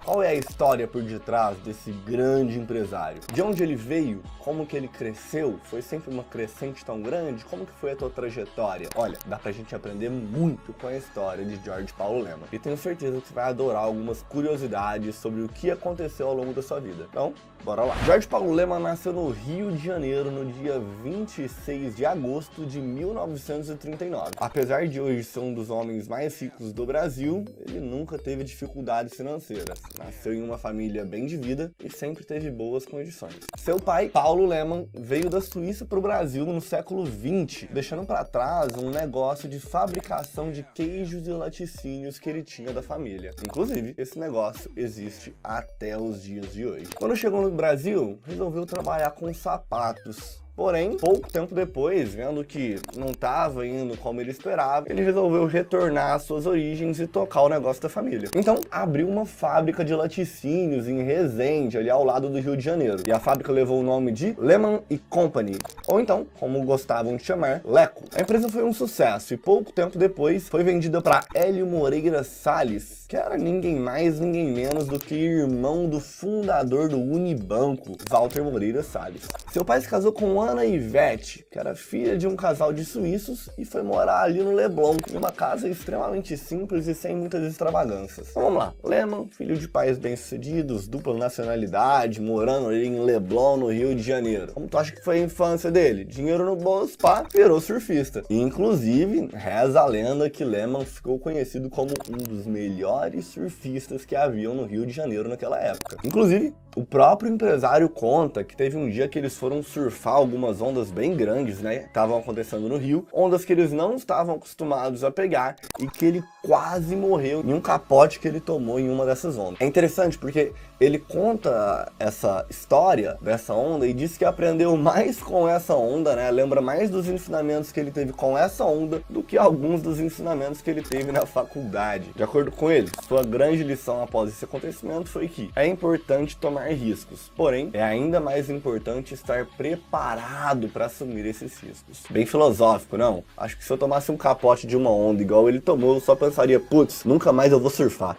Qual é a história por detrás desse grande empresário? De onde ele veio? Como que ele cresceu? Foi sempre uma crescente tão grande? Como que foi a tua trajetória? Olha, dá pra gente aprender muito com a história de Jorge Paulo Lemann. E tenho certeza que você vai adorar algumas curiosidades sobre o que aconteceu ao longo da sua vida. Então, bora lá. Jorge Paulo Lemann nasceu no Rio de Janeiro no dia 26 de agosto de 1939. Apesar de hoje ser um dos homens mais ricos do Brasil, ele nunca teve dificuldades financeiras. Nasceu em uma família bem de vida e sempre teve boas condições. Seu pai, Paulo Lemann, veio da Suíça para o Brasil no século XX, deixando para trás um negócio de fabricação de queijos e laticínios que ele tinha da família. Inclusive, esse negócio existe até os dias de hoje. Quando chegou no Brasil, resolveu trabalhar com sapatos. Porém, pouco tempo depois, vendo que não estava indo como ele esperava, ele resolveu retornar às suas origens e tocar o negócio da família. Então, abriu uma fábrica de laticínios em Resende, ali ao lado do Rio de Janeiro. E a fábrica levou o nome de Lemann Company, ou então, como gostavam de chamar, Leco. A empresa foi um sucesso e pouco tempo depois foi vendida para Hélio Moreira Salles, que era ninguém mais, ninguém menos do que irmão do fundador do Unibanco, Walter Moreira Salles. Seu pai se casou com Ana Ivete, que era filha de um casal de suíços, e foi morar ali no Leblon, em uma casa extremamente simples e sem muitas extravagâncias. Então, vamos lá. Lemann, filho de pais bem-sucedidos, dupla nacionalidade, morando ali em Leblon, no Rio de Janeiro. Como tu acha que foi a infância dele? Dinheiro no bolso, pá, virou surfista. E, inclusive, reza a lenda que Lemann ficou conhecido como um dos melhores surfistas que haviam no Rio de Janeiro naquela época. Inclusive, o próprio empresário conta que teve um dia que eles foram surfar algumas ondas bem grandes, né? Estavam acontecendo no rio, ondas que eles não estavam acostumados a pegar e que ele quase morreu em um capote que ele tomou em uma dessas ondas. É interessante porque ele conta essa história dessa onda e diz que aprendeu mais com essa onda, né? Lembra mais dos ensinamentos que ele teve com essa onda do que alguns dos ensinamentos que ele teve na faculdade. De acordo com ele, sua grande lição após esse acontecimento foi que é importante tomar riscos, porém é ainda mais importante estar preparado para assumir esses riscos. Bem filosófico, não? Acho que se eu tomasse um capote de uma onda igual ele tomou, eu só pensaria, putz, nunca mais eu vou surfar.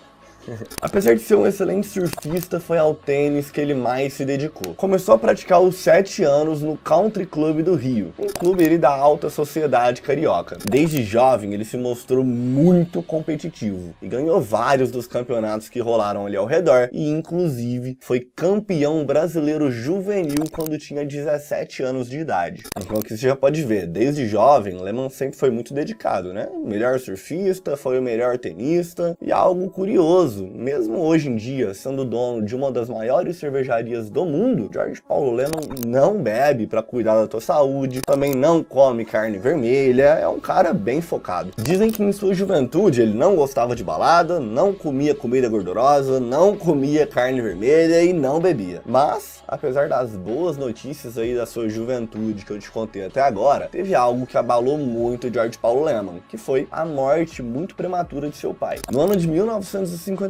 Apesar de ser um excelente surfista, foi ao tênis que ele mais se dedicou. Começou a praticar aos 7 anos no Country Club do Rio, um clube ali da alta sociedade carioca. Desde jovem, ele se mostrou muito competitivo e ganhou vários dos campeonatos que rolaram ali ao redor e, inclusive, foi campeão brasileiro juvenil quando tinha 17 anos de idade. Então, aqui você já pode ver, desde jovem, Lemann sempre foi muito dedicado, né? O melhor surfista, foi o melhor tenista e algo curioso. Mesmo hoje em dia, sendo dono de uma das maiores cervejarias do mundo, Jorge Paulo Lemann não bebe para cuidar da tua saúde, também não come carne vermelha, é um cara bem focado. Dizem que em sua juventude ele não gostava de balada, não comia comida gordurosa, não comia carne vermelha e não bebia. Mas, apesar das boas notícias aí da sua juventude que eu te contei até agora, teve algo que abalou muito Jorge Paulo Lemann, que foi a morte muito prematura de seu pai. No ano de 1957,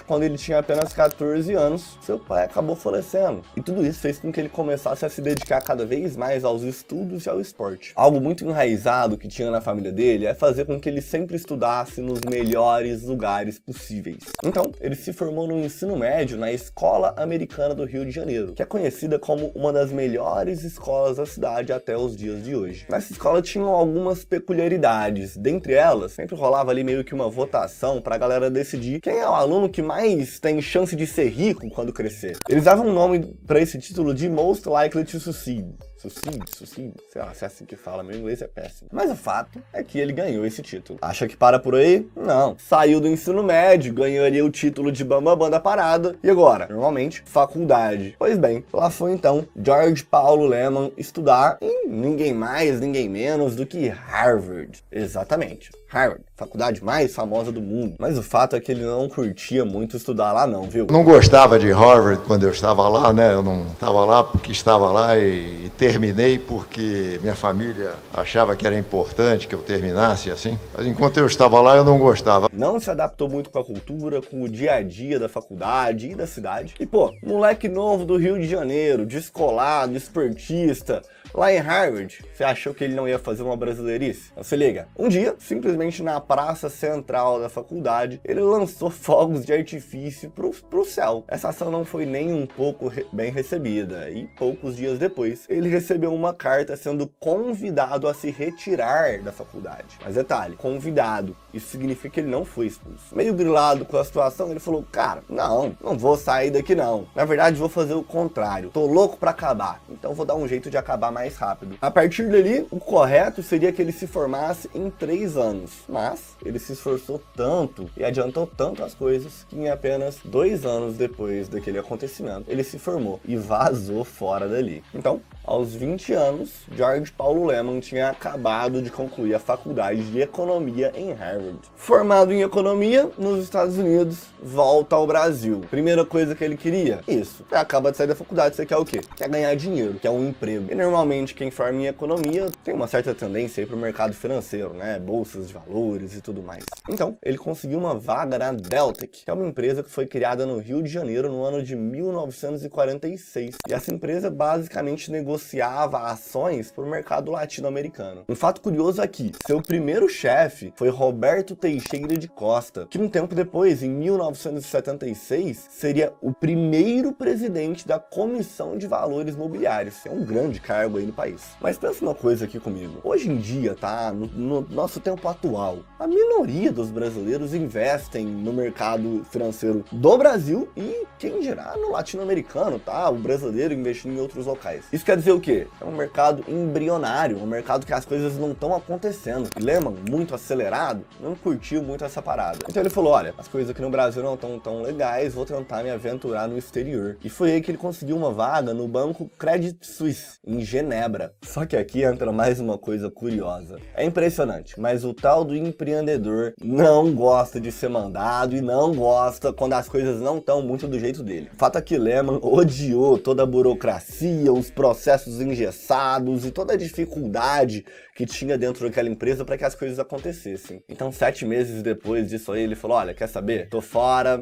quando ele tinha apenas 14 anos, seu pai acabou falecendo. E tudo isso fez com que ele começasse a se dedicar cada vez mais aos estudos e ao esporte. Algo muito enraizado que tinha na família dele é fazer com que ele sempre estudasse nos melhores lugares possíveis. Então, ele se formou no ensino médio na Escola Americana do Rio de Janeiro, que é conhecida como uma das melhores escolas da cidade até os dias de hoje. Nessa escola tinham algumas peculiaridades. Dentre elas, sempre rolava ali meio que uma votação pra galera decidir quem é o aluno que mais tem chance de ser rico quando crescer. Eles davam um nome para esse título de Most Likely to Succeed. Succeed, sei lá, se é assim que fala, meu inglês é péssimo. Mas o fato é que ele ganhou esse título. Acha que para por aí? Não. Saiu do ensino médio, ganhou ali o título de Bambambam da parada. E agora? Normalmente, faculdade. Pois bem, lá foi então Jorge Paulo Lemann estudar em ninguém mais, ninguém menos do que Harvard. Exatamente. Harvard, faculdade mais famosa do mundo. Mas o fato é que ele não curtia muito estudar lá não, viu? Não gostava de Harvard quando eu estava lá, né? Eu não estava lá porque estava lá e terminei porque minha família achava que era importante que eu terminasse assim. Mas enquanto eu estava lá, eu não gostava. Não se adaptou muito com a cultura, com o dia a dia da faculdade e da cidade. E pô, moleque novo do Rio de Janeiro, descolado, esportista, Lá em Harvard, você achou que ele não ia fazer uma brasileirice? Então, se liga, um dia, simplesmente na praça central da faculdade, ele lançou fogos de artifício pro céu. Essa ação não foi nem um pouco bem recebida, e poucos dias depois, ele recebeu uma carta sendo convidado a se retirar da faculdade. Mas detalhe, convidado, isso significa que ele não foi expulso. Meio grilado com a situação, ele falou, cara, não vou sair daqui não. Na verdade, vou fazer o contrário. Tô louco pra acabar, então vou dar um jeito de acabar mais rápido. A partir dali, o correto seria que ele se formasse em 3 anos. Mas ele se esforçou tanto e adiantou tanto as coisas que em apenas 2 anos depois daquele acontecimento, ele se formou e vazou fora dali. Então, aos 20 anos, George Paulo Lemann tinha acabado de concluir a faculdade de economia em Harvard. Formado em economia, nos Estados Unidos, volta ao Brasil. Primeira coisa que ele queria? Isso. Você acaba de sair da faculdade, você quer o quê? Quer ganhar dinheiro, quer um emprego. E normalmente quem forma em economia tem uma certa tendência aí pro mercado financeiro, né? Bolsas de valores e tudo mais. Então, ele conseguiu uma vaga na Deltec, que é uma empresa que foi criada no Rio de Janeiro no ano de 1946. E essa empresa basicamente negociava ações para o mercado latino-americano. Um fato curioso aqui, seu primeiro chefe foi Roberto Teixeira de Costa, que um tempo depois, em 1976, seria o primeiro presidente da Comissão de Valores Mobiliários. É um grande cargo aí no país. Mas pensa uma coisa aqui comigo. Hoje em dia, tá? No nosso tempo atual, a minoria dos brasileiros investem no mercado financeiro do Brasil e, quem dirá, no latino-americano, tá? O brasileiro investindo em outros locais. Isso quer dizer o quê? É um mercado embrionário, um mercado que as coisas não estão acontecendo. E Lemann, muito acelerado, não curtiu muito essa parada. Então ele falou, olha, as coisas aqui no Brasil não estão tão legais, vou tentar me aventurar no exterior. E foi aí que ele conseguiu uma vaga no banco Credit Suisse, em Genebra. Só que aqui entra mais uma coisa curiosa. É impressionante, mas o tal do empreendedor não gosta de ser mandado e não gosta quando as coisas não estão muito do jeito dele. O fato é que Lemann odiou toda a burocracia, os processos engessados e toda a dificuldade que tinha dentro daquela empresa para que as coisas acontecessem. Então, 7 meses depois disso aí, ele falou, olha, quer saber? Tô fora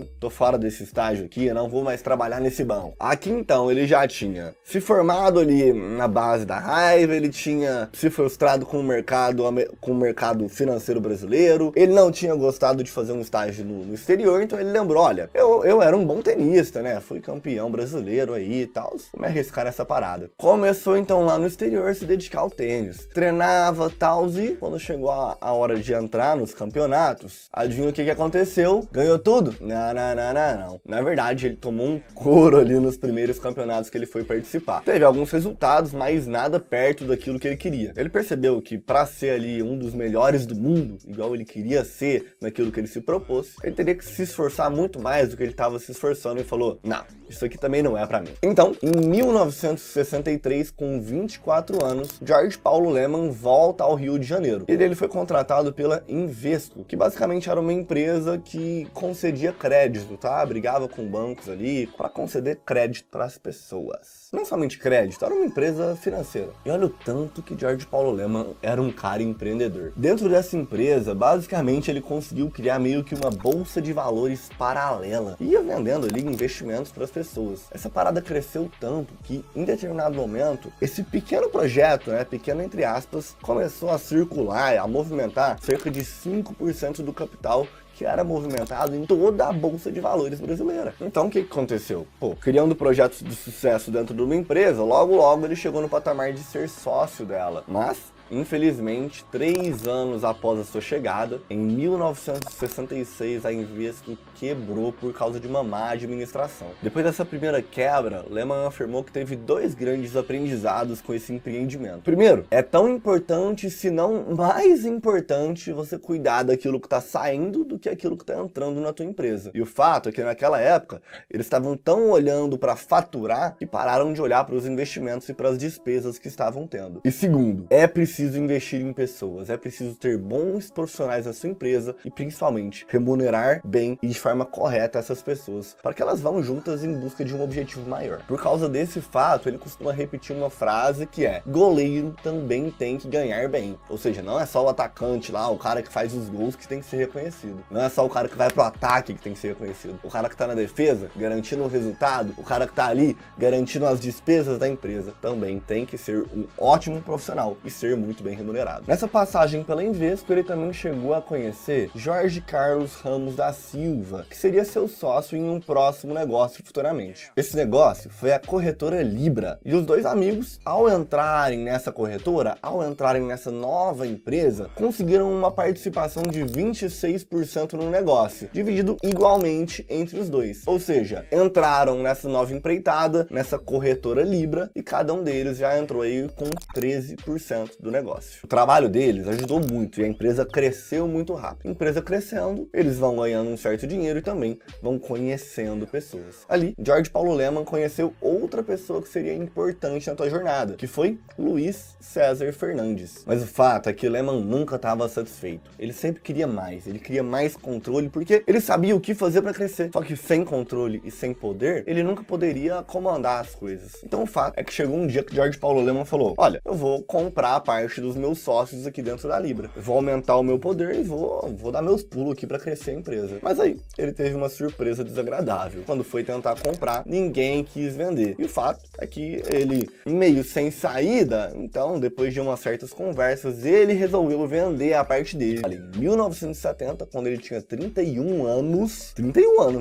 desse estágio aqui, eu não vou mais trabalhar nesse banco. Aqui, então, ele já tinha se formado ali na base da raiva, ele tinha se frustrado com o mercado financeiro brasileiro, ele não tinha gostado de fazer um estágio no exterior, então ele lembrou, olha, eu era um bom tenista, né? Fui campeão brasileiro aí e tal, vou me arriscar nessa parada. Começou, então, lá no exterior a se dedicar ao tênis. Treinava, tal, e quando chegou a hora de entrar nos campeonatos, adivinha o que aconteceu? Ganhou tudo? Não. Na verdade, ele tomou um couro ali nos primeiros campeonatos que ele foi participar. Teve alguns resultados, mas nada perto daquilo que ele queria. Ele percebeu que para ser ali um dos melhores do mundo, igual ele queria ser naquilo que ele se propôs, ele teria que se esforçar muito mais do que ele estava se esforçando e falou, não, isso aqui também não é para mim. Então, em 1963, com 24 anos, George Paulo Lemann volta ao Rio de Janeiro. E ele foi contratado pela Invesco, que basicamente era uma empresa que concedia crédito, tá? Brigava com bancos ali para conceder crédito para as pessoas. Não somente crédito, era uma empresa financeira. E olha o tanto que George Paulo Lemann era um cara empreendedor. Dentro dessa empresa, basicamente ele conseguiu criar meio que uma bolsa de valores paralela. Ia vendendo ali investimentos para as pessoas. Essa parada cresceu tanto que, em determinado momento, esse pequeno projeto, né, pequeno entre aspas, começou a circular, a movimentar cerca de 5% do capital que era movimentado em toda a Bolsa de Valores brasileira. Então o que aconteceu? Criando projetos de sucesso dentro de uma empresa, logo ele chegou no patamar de ser sócio dela. Mas, infelizmente, 3 anos após a sua chegada, em 1966, a Invesco quebrou por causa de uma má administração. Depois dessa primeira quebra, Lemann afirmou que teve 2 grandes aprendizados com esse empreendimento. Primeiro, é tão importante, se não mais importante, você cuidar daquilo que está saindo do que aquilo que está entrando na tua empresa. E o fato é que naquela época, eles estavam tão olhando para faturar que pararam de olhar para os investimentos e para as despesas que estavam tendo. E segundo, é preciso investir em pessoas, é preciso ter bons profissionais na sua empresa e principalmente remunerar bem e de forma forma correta essas pessoas, para que elas vão juntas em busca de um objetivo maior. Por causa desse fato, ele costuma repetir uma frase que é: goleiro também tem que ganhar bem. Ou seja, não é só o atacante lá, o cara que faz os gols que tem que ser reconhecido. Não é só o cara que vai pro ataque que tem que ser reconhecido. O cara que tá na defesa, garantindo o resultado, o cara que tá ali, garantindo as despesas da empresa, também tem que ser um ótimo profissional e ser muito bem remunerado. Nessa passagem pela Invesco, ele também chegou a conhecer Jorge Carlos Ramos da Silva, que seria seu sócio em um próximo negócio futuramente. Esse negócio foi a corretora Libra, e os dois amigos, ao entrarem nessa corretora, ao entrarem nessa nova empresa, conseguiram uma participação de 26% no negócio, dividido igualmente entre os dois. Ou seja, entraram nessa nova empreitada, nessa corretora Libra, e cada um deles já entrou aí com 13% do negócio. O trabalho deles ajudou muito e a empresa cresceu muito rápido. A empresa crescendo, eles vão ganhando um certo dinheiro e também vão conhecendo pessoas. Ali, Jorge Paulo Lemann conheceu outra pessoa que seria importante na sua jornada, que foi Luiz César Fernandes. Mas o fato é que Lemann nunca estava satisfeito. Ele sempre queria mais, ele queria mais controle, porque ele sabia o que fazer para crescer. Só que sem controle e sem poder, ele nunca poderia comandar as coisas. Então o fato é que chegou um dia que Jorge Paulo Lemann falou: olha, eu vou comprar a parte dos meus sócios aqui dentro da Libra. Eu vou aumentar o meu poder e vou dar meus pulos aqui para crescer a empresa. Mas aí, ele teve uma surpresa desagradável. Quando foi tentar comprar, ninguém quis vender. E o fato é que ele, meio sem saída, então, depois de umas certas conversas, ele resolveu vender a parte dele. Em 1970, quando ele tinha 31 anos,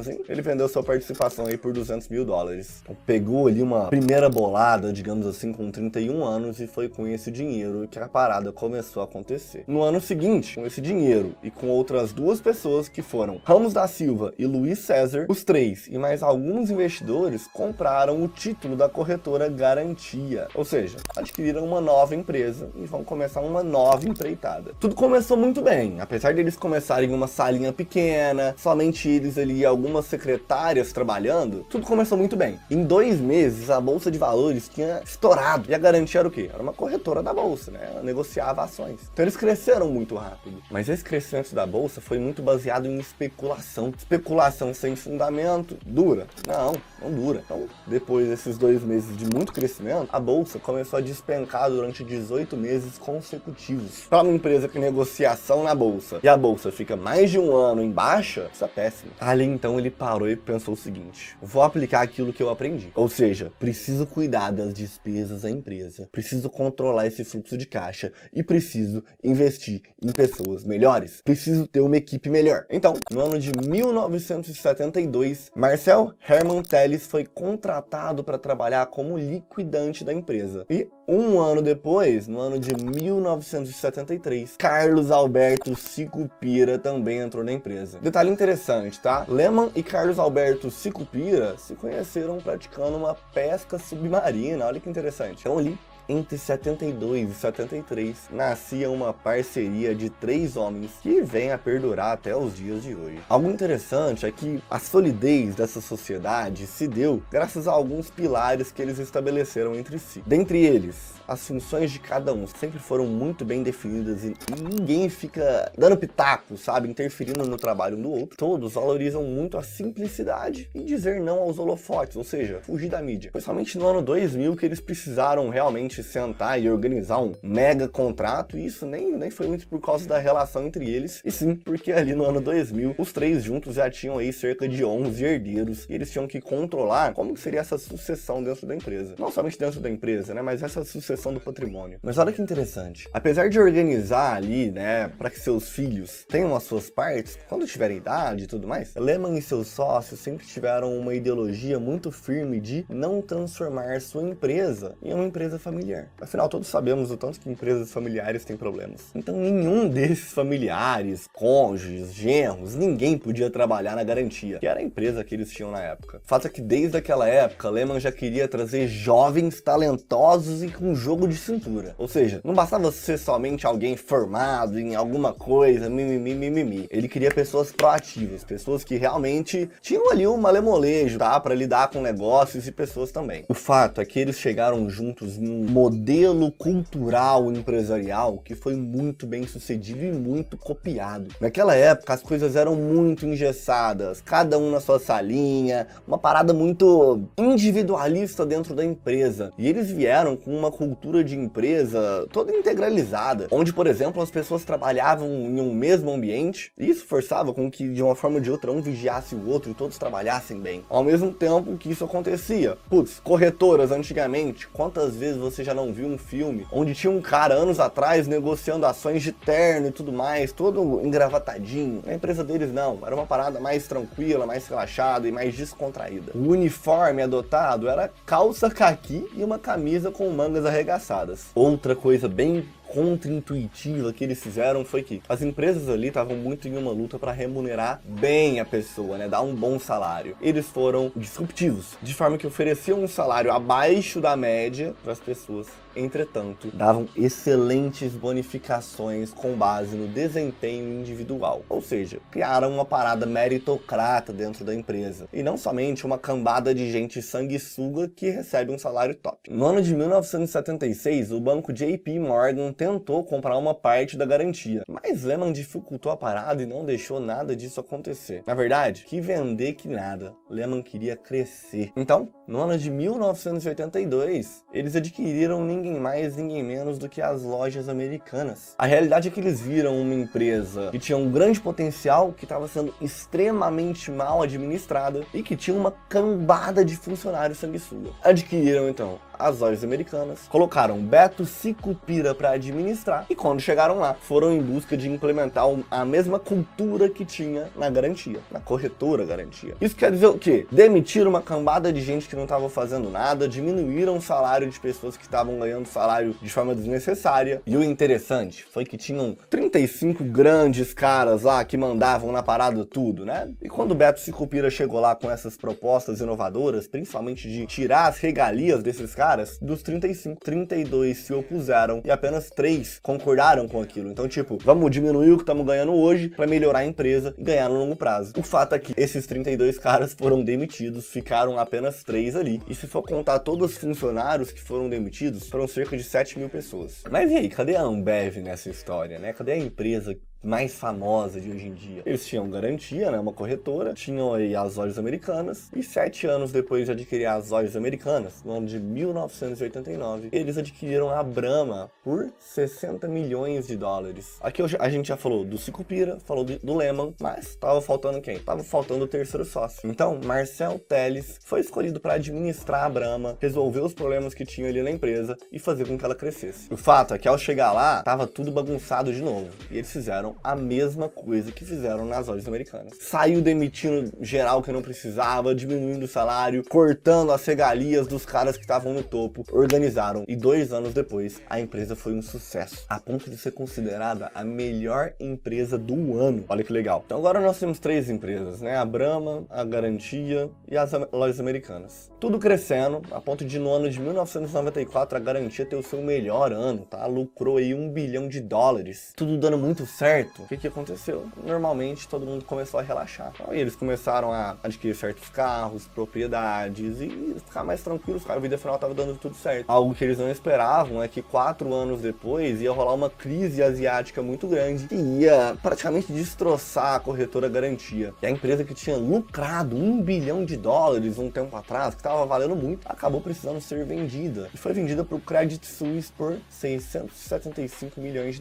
hein? Ele vendeu sua participação aí por $200 mil. Então, pegou ali uma primeira bolada, digamos assim, com 31 anos e foi com esse dinheiro que a parada começou a acontecer. No ano seguinte, com esse dinheiro e com outras duas pessoas que foram Ramos da Silva e Luiz César, os três e mais alguns investidores compraram o título da corretora Garantia. Ou seja, adquiriram uma nova empresa e vão começar uma nova empreitada. Tudo começou muito bem, apesar de eles começarem em uma salinha pequena, somente eles ali e algumas secretárias trabalhando, tudo começou muito bem. Em 2 meses, a Bolsa de Valores tinha estourado. E a Garantia era o quê? Era uma corretora da Bolsa, né? Ela negociava ações. Então eles cresceram muito rápido. Mas esse crescimento da Bolsa foi muito baseado em especulação. Especulação sem fundamento dura? Não dura. Então, depois desses 2 meses de muito crescimento, a Bolsa começou a despencar durante 18 meses consecutivos. Para uma empresa que negocia ação na Bolsa e a Bolsa fica mais de 1 ano em baixa, isso é péssimo. Ali então ele parou e pensou o seguinte: vou aplicar aquilo que eu aprendi. Ou seja, preciso cuidar das despesas da empresa, preciso controlar esse fluxo de caixa e preciso investir em pessoas melhores. Preciso ter uma equipe melhor. Então, no ano de 1972, Marcel Hermann Telles foi contratado para trabalhar como liquidante da empresa. E 1 ano depois, no ano de 1973, Carlos Alberto Sicupira também entrou na empresa. Detalhe interessante, tá? Lemann e Carlos Alberto Sicupira se conheceram praticando uma pesca submarina. Olha que interessante. Então ali, entre 72 e 73, nascia uma parceria de 3 homens que vem a perdurar até os dias de hoje. Algo interessante é que a solidez dessa sociedade se deu graças a alguns pilares que eles estabeleceram entre si. Dentre eles, as funções de cada um sempre foram muito bem definidas e ninguém fica dando pitaco, sabe, interferindo no trabalho um do outro. Todos valorizam muito a simplicidade e dizer não aos holofotes, ou seja, fugir da mídia. Foi somente no ano 2000 que eles precisaram realmente sentar e organizar um mega contrato, e isso nem foi muito por causa da relação entre eles, e sim porque ali no ano 2000 os 3 juntos já tinham aí cerca de 11 herdeiros e eles tinham que controlar como seria essa sucessão dentro da empresa. Não somente dentro da empresa, né, mas essa sucessão do patrimônio. Mas olha que interessante, apesar de organizar ali, né, para que seus filhos tenham as suas partes quando tiverem idade e tudo mais, Lemann e seus sócios sempre tiveram uma ideologia muito firme de não transformar sua empresa em uma empresa familiar. Afinal, todos sabemos o tanto que empresas familiares têm problemas. Então, nenhum desses familiares, cônjuges, genros, ninguém podia trabalhar na Garantia, que era a empresa que eles tinham na época. O fato é que desde aquela época, Lemann já queria trazer jovens talentosos e com jogo de cintura. Ou seja, não bastava ser somente alguém formado em alguma coisa, mimimi. Ele queria pessoas proativas, pessoas que realmente tinham ali um malemolejo, tá? Para lidar com negócios e pessoas também. O fato é que eles chegaram juntos num modelo cultural empresarial que foi muito bem sucedido e muito copiado. Naquela época as coisas eram muito engessadas, cada um na sua salinha, uma parada muito individualista dentro da empresa. E eles vieram com uma cultura de empresa toda integralizada, onde, por exemplo, as pessoas trabalhavam em um mesmo ambiente, e isso forçava com que, de uma forma ou de outra, um vigiasse o outro e todos trabalhassem bem. Ao mesmo tempo que isso acontecia. Putz, corretoras antigamente, quantas vezes você já não viu um filme onde tinha um cara anos atrás negociando ações de terno e tudo mais, todo engravatadinho? Na empresa deles não, era uma parada mais tranquila, mais relaxada e mais descontraída. O uniforme adotado era calça caqui e uma camisa com mangas arregaçadas. Outra coisa bem contra-intuitiva que eles fizeram foi que as empresas ali estavam muito em uma luta para remunerar bem a pessoa, né, dar um bom salário. Eles foram disruptivos, de forma que ofereciam um salário abaixo da média para as pessoas. Entretanto, davam excelentes bonificações com base no desempenho individual. Ou seja, criaram uma parada meritocrata dentro da empresa. E não somente uma cambada de gente sanguessuga que recebe um salário top. No ano de 1976, o banco JP Morgan tentou comprar uma parte da garantia. Mas Lehman dificultou a parada e não deixou nada disso acontecer. Na verdade, que vender que nada. Lehman queria crescer. Então, no ano de 1982, eles adquiriram ninguém mais, ninguém menos do que as lojas americanas. A realidade é que eles viram uma empresa que tinha um grande potencial, que estava sendo extremamente mal administrada e que tinha uma cambada de funcionários sanguessuga. Adquiriram então as lojas americanas, colocaram Beto Sicupira para administrar e quando chegaram lá, foram em busca de implementar a mesma cultura que tinha na garantia, na corretora garantia. Isso quer dizer o quê? Demitiram uma cambada de gente que não estava fazendo nada, diminuíram o salário de pessoas que estavam ganhando salário de forma desnecessária. E o interessante foi que tinham 35 grandes caras lá que mandavam na parada tudo, né? E quando o Beto Sicupira chegou lá com essas propostas inovadoras, principalmente de tirar as regalias desses caras, dos 35, 32 se opuseram e apenas 3 concordaram com aquilo. Então, tipo, vamos diminuir o que estamos ganhando hoje para melhorar a empresa e ganhar no longo prazo. O fato é que esses 32 caras foram demitidos, ficaram apenas 3 ali. E se for contar todos os funcionários que foram demitidos, foram cerca de 7 mil pessoas. Mas e aí, cadê a Ambev nessa história, né? Cadê a empresa mais famosa de hoje em dia? Eles tinham garantia, né, uma corretora, tinham aí as lojas americanas, e 7 anos depois de adquirir as lojas americanas, no ano de 1989, eles adquiriram a Brahma por 60 milhões de dólares. Aqui a gente já falou do Sicupira, falou do Lehman, mas tava faltando quem? Tava faltando o terceiro sócio. Então, Marcel Telles foi escolhido para administrar a Brahma, resolver os problemas que tinha ali na empresa e fazer com que ela crescesse. O fato é que ao chegar lá, tava tudo bagunçado de novo, e eles fizeram a mesma coisa que fizeram nas lojas americanas. Saiu demitindo geral que não precisava, diminuindo o salário, cortando as regalias dos caras que estavam no topo. Organizaram e 2 anos depois a empresa foi um sucesso, a ponto de ser considerada a melhor empresa do ano. Olha que legal. Então agora nós temos 3 empresas, né? A Brahma, a Garantia e as lojas americanas. Tudo crescendo, a ponto de no ano de 1994 a Garantia ter o seu melhor ano, tá? Lucrou aí $1 bilhão. Tudo dando muito certo. O que aconteceu? Normalmente todo mundo começou a relaxar. Então, eles começaram a adquirir certos carros, propriedades e ficar mais tranquilos, cara. A vida final tava dando tudo certo. Algo que eles não esperavam é que 4 anos depois ia rolar uma crise asiática muito grande que ia praticamente destroçar a corretora Garantia. E a empresa que tinha lucrado $1 bilhão um tempo atrás, que estava valendo muito, acabou precisando ser vendida. E foi vendida para o Credit Suisse por $675 milhões.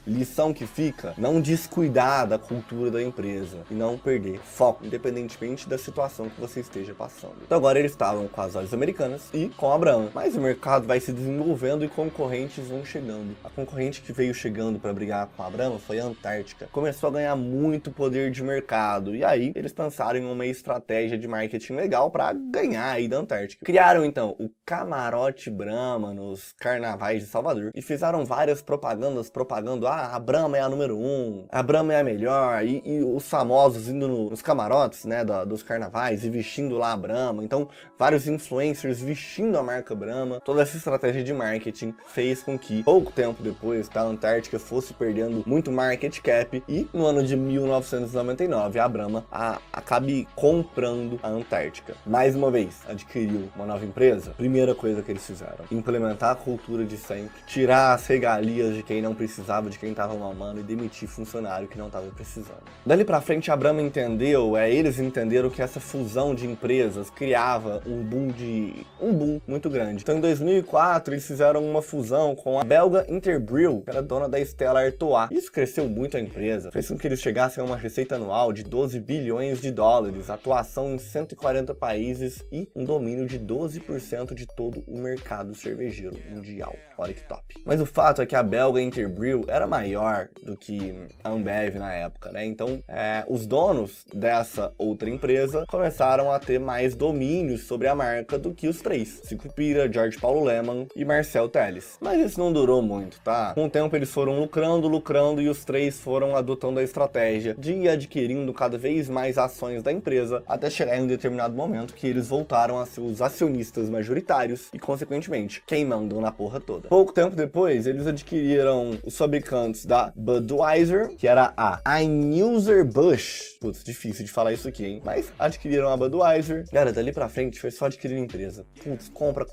Lição que fica: não descuidar da cultura da empresa e não perder foco, independentemente da situação que você esteja passando. Então agora eles estavam com as lojas americanas e com a Brahma, mas o mercado vai se desenvolvendo e concorrentes vão chegando. A concorrente que veio chegando para brigar com a Brahma foi a Antártica. Começou a ganhar muito poder de mercado e aí eles pensaram em uma estratégia de marketing legal para ganhar aí da Antártica. Criaram então o Camarote Brahma nos carnavais de Salvador e fizeram várias propagandas propagando: a Brahma é a número 1, 2001, a Brahma é a melhor, e os famosos indo nos camarotes, né, dos carnavais e vestindo lá a Brahma. Então, vários influencers vestindo a marca Brahma. Toda essa estratégia de marketing fez com que, pouco tempo depois, a Antártica fosse perdendo muito market cap e, no ano de 1999, a Brahma acabe comprando a Antártica. Mais uma vez, adquiriu uma nova empresa. Primeira coisa que eles fizeram, implementar a cultura de sempre, tirar as regalias de quem não precisava, de quem estava mamando, e demitir funcionário que não estava precisando. Dali pra frente, a Brahma entendeu, eles entenderam que essa fusão de empresas criava um boom muito grande. Então, em 2004, eles fizeram uma fusão com a belga Interbrew, que era dona da Stella Artois. Isso cresceu muito a empresa, fez com que eles chegassem a uma receita anual de 12 bilhões de dólares, atuação em 140 países e um domínio de 12% de todo o mercado cervejeiro mundial. Olha que top. Mas o fato é que a belga Interbrew era maior do que a Ambev na época, né? Então, os donos dessa outra empresa começaram a ter mais domínio sobre a marca do que os três: Sicupira, Jorge Paulo Lemann e Marcel Telles. Mas isso não durou muito, tá? Com o tempo eles foram lucrando e os três foram adotando a estratégia de ir adquirindo cada vez mais ações da empresa, até chegar em um determinado momento que eles voltaram a ser os acionistas majoritários e, consequentemente, quem mandam na porra toda. Pouco tempo depois, eles adquiriram os fabricantes da Budweiser, que era a Anheuser-Busch. Putz, difícil de falar isso aqui, hein? Mas adquiriram a Budweiser. Cara, dali pra frente foi só adquirir empresa. Putz, compra.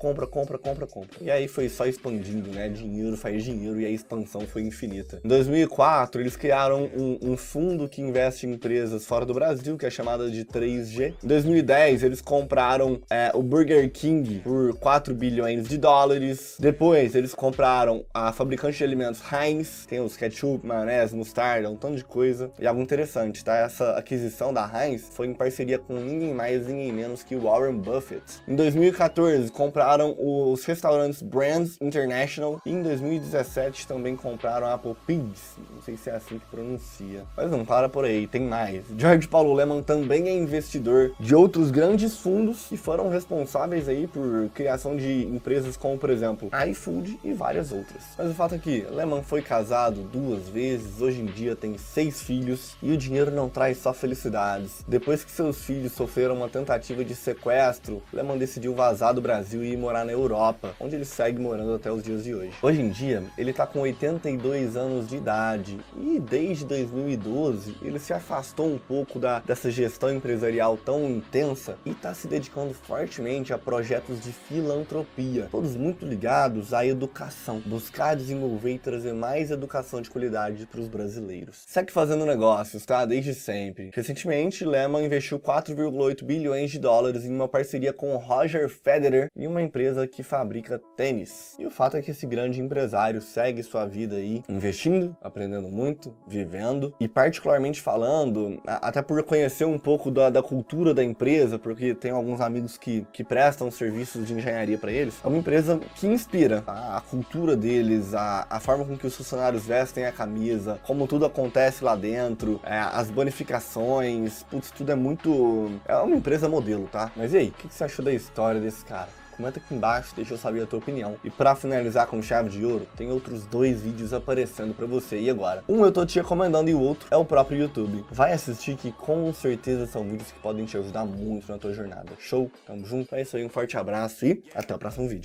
E aí foi só expandindo, né? Dinheiro faz dinheiro e a expansão foi infinita. Em 2004, eles criaram um fundo que investe em empresas fora do Brasil, que é chamada de 3G. Em 2010, eles compraram o Burger King por 4 bilhões de dólares. Depois, eles compraram a fabricante de alimentos Heinz, tem os ketchup, maionese, mostarda, um tanto de coisa. E algo interessante, tá? Essa aquisição da Heinz foi em parceria com ninguém mais, ninguém menos que Warren Buffett. Em 2014, compraram os restaurantes Brands International e em 2017 também compraram a Applebee's. Não sei se é assim que pronuncia. Mas não para por aí, tem mais. Jorge Paulo Lemann também é investidor de outros grandes fundos que foram responsáveis aí por criação de empresas como, por exemplo, a iFood e várias outras. Mas o fato é que Lemann foi casado 2 vezes, hoje em dia tem 6 filhos e o dinheiro não traz só felicidades. Depois que seus filhos sofreram uma tentativa de sequestro, Lemann decidiu vazar do Brasil e ir morar na Europa, onde ele segue morando até os dias de hoje. Hoje em dia, ele tá com 82 anos de idade e desde 2012 ele se afastou um pouco dessa gestão empresarial tão intensa e tá se dedicando fortemente a projetos de filantropia, todos muito ligados à educação, buscar desenvolver e trazer mais educação de qualidade para os brasileiros. Segue fazendo negócios, tá? Desde sempre. Recentemente, Lemann investiu 4,8 bilhões de dólares em uma parceria com Roger Federer em uma empresa que fabrica tênis. E o fato é que esse grande empresário segue sua vida aí investindo, aprendendo muito, vivendo e, particularmente falando, até por conhecer um pouco da cultura da empresa, porque tem alguns amigos que prestam serviços de engenharia para eles, é uma empresa que inspira, tá? A cultura deles, a forma com que os funcionários vestem a camisa, como tudo acontece lá dentro, as bonificações, putz, tudo é muito... É uma empresa modelo, tá? Mas e aí, o que você achou da história desse cara? Comenta aqui embaixo, deixa eu saber a tua opinião. E pra finalizar com chave de ouro, tem outros 2 vídeos aparecendo pra você. E agora? Um eu tô te recomendando e o outro é o próprio YouTube. Vai assistir que com certeza são vídeos que podem te ajudar muito na tua jornada. Show? Tamo junto? É isso aí, um forte abraço e até o próximo vídeo.